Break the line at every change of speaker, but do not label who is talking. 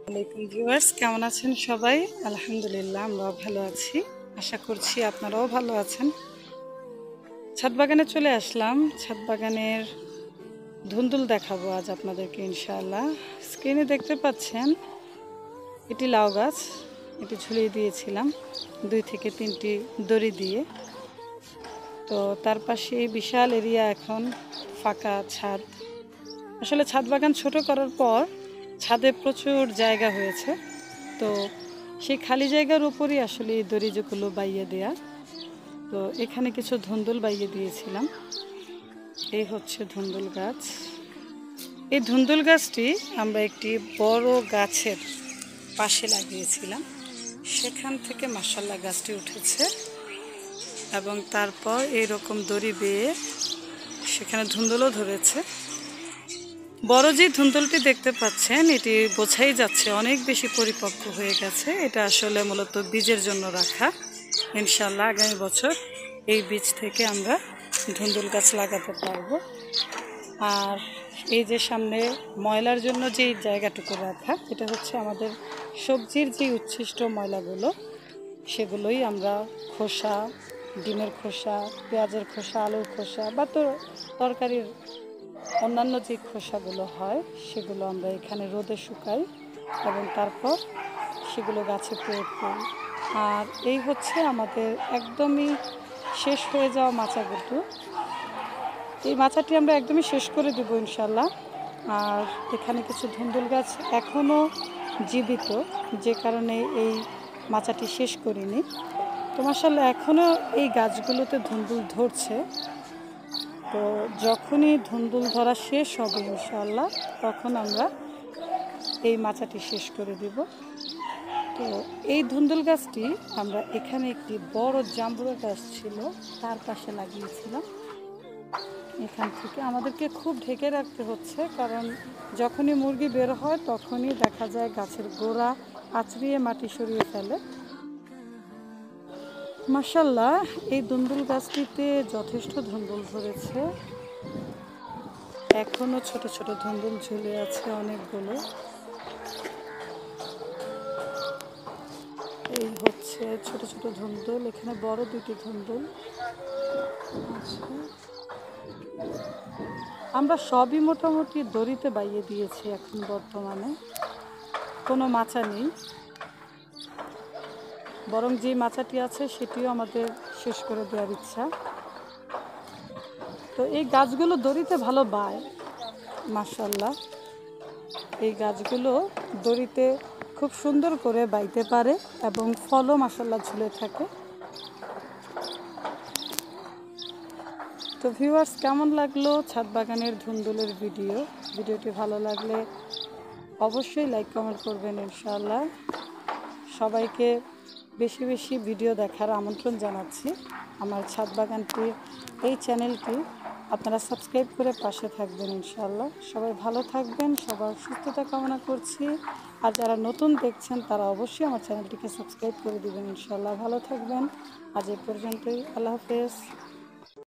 আসসালামাইকুম ভিউয়ার্স, কেমন আছেন সবাই? আলহামদুলিল্লাহ, আমরাও ভালো আছি। আশা করছি আপনারাও ভালো আছেন। ছাদ বাগানে চলে আসলাম। ছাদ বাগানের ধুন্দুল দেখাবো আজ আপনাদেরকে ইনশাআল্লাহ। স্ক্রিনে দেখতে পাচ্ছেন এটি লাউ গাছ। এটি ঝুলিয়ে দিয়েছিলাম 2 থেকে 3টি দড়ি দিয়ে। তো তার পাশে বিশাল এরিয়া এখন ফাঁকা ছাদ। আসলে ছাদ বাগান ছোট করার পর ছাদে প্রচুর জায়গা হয়েছে। তো সেই খালি জায়গার উপরই আসলে এই দড়িগুলো বাইয়ে দেয়া। তো এখানে কিছু ধুন্দুল বাইয়ে দিয়েছিলাম। এই হচ্ছে ধুন্দুল গাছ। এই ধুন্দুল গাছটি আমরা একটি বড় গাছের পাশে লাগিয়েছিলাম। সেখান থেকে মাশাআল্লাহ গাছটি উঠেছে এবং তারপর এইরকম দড়ি বেয়ে সেখানে ধুন্দুলও ধরেছে। বড় যে ধুন্দুলটি দেখতে পাচ্ছেন এটি বোঝাই যাচ্ছে অনেক বেশি পরিপক্ক হয়ে গেছে। এটা আসলে মূলত বীজের জন্য রাখা। ইনশাআল্লাহ আগামী বছর এই বীজ থেকে আমরা ধুন্দুল গাছ লাগাতে পারবো। আর এই যে সামনে ময়লার জন্য যে জায়গাটুকু রাখা, এটা হচ্ছে আমাদের সবজির যে উচ্ছিষ্ট ময়লাগুলো, সেগুলোই আমরা খোসা, ডিমের খোসা, পেঁয়াজের খোসা, আলুর খোসা বা তরকারির অন্যান্য যে খোসাগুলো হয় সেগুলো আমরা এখানে রোদে শুকাই এবং তারপর সেগুলো গাছে প্রয়োগ করি। আর এই হচ্ছে আমাদের একদমই শেষ হয়ে যাওয়া মাচাগুলো। এই মাচাটি আমরা একদমই শেষ করে দেবো ইনশাল্লাহ। আর এখানে কিছু ধুন্দুল গাছ এখনও জীবিত, যে কারণে এই মাচাটি শেষ করিনি। তো মাশাআল্লাহ এখনও এই গাছগুলোতে ধুন্দুল ধরছে। তো যখনই ধুন্দুল ধরা শেষ হবে ইনশাআল্লাহ তখন আমরা এই মাচাটি শেষ করে দেব। তো এই ধুন্দুল গাছটি আমরা এখানে একটি বড় জাম্বুরা গাছ ছিল তার পাশে লাগিয়েছিলাম। এখান থেকে আমাদেরকে খুব ঢেকে রাখতে হচ্ছে, কারণ যখনই মুরগি বের হয় তখনই দেখা যায় গাছের গোড়া আঁচড়িয়ে মাটি সরিয়ে ফেলে। মাশাআল্লাহ এই ধুন্দুল গাছটিতে যথেষ্ট ধুন্দুল ধরেছে। এখনো ছোট ছোট ধুন্দুল ঝুলে আছে অনেকগুলো। এই হচ্ছে ছোট ছোট ধুন্দুল, এখানে বড় 2টি ধুন্দুল আছে। আমরা সবই মোটামুটি দড়িতে বাইয়ে দিয়েছি। এখন বর্তমানে কোনো মাচা নেই, বরং যে মাচাটি আছে সেটিও আমাদের শেষ করে দেওয়ার ইচ্ছা। তো এই গাছগুলো দড়িতে ভালো বায় মাশাআল্লাহ। এই গাছগুলো দড়িতে খুব সুন্দর করে বাইতে পারে এবং ফলও মাশাআল্লাহ ঝুলে থাকে। তো ভিউয়ার্স, কেমন লাগলো ছাদ বাগানের ধুন্দুলের ভিডিওটি ভালো লাগলে অবশ্যই লাইক কমেন্ট করবেন ইনশাআল্লাহ। সবাইকে বেশি বেশি ভিডিও দেখার আমন্ত্রণ জানাচ্ছি। আমার ছাদ বাগানটির এই চ্যানেলটি আপনারা সাবস্ক্রাইব করে পাশে থাকবেন ইনশাআল্লাহ। সবাই ভালো থাকবেন, সবার সুস্থতা কামনা করছি। আর যারা নতুন দেখছেন তারা অবশ্যই আমার চ্যানেলটিকে সাবস্ক্রাইব করে দিবেন ইনশাআল্লাহ। ভালো থাকবেন। আজ এই পর্যন্তই। আল্লাহ হাফেজ।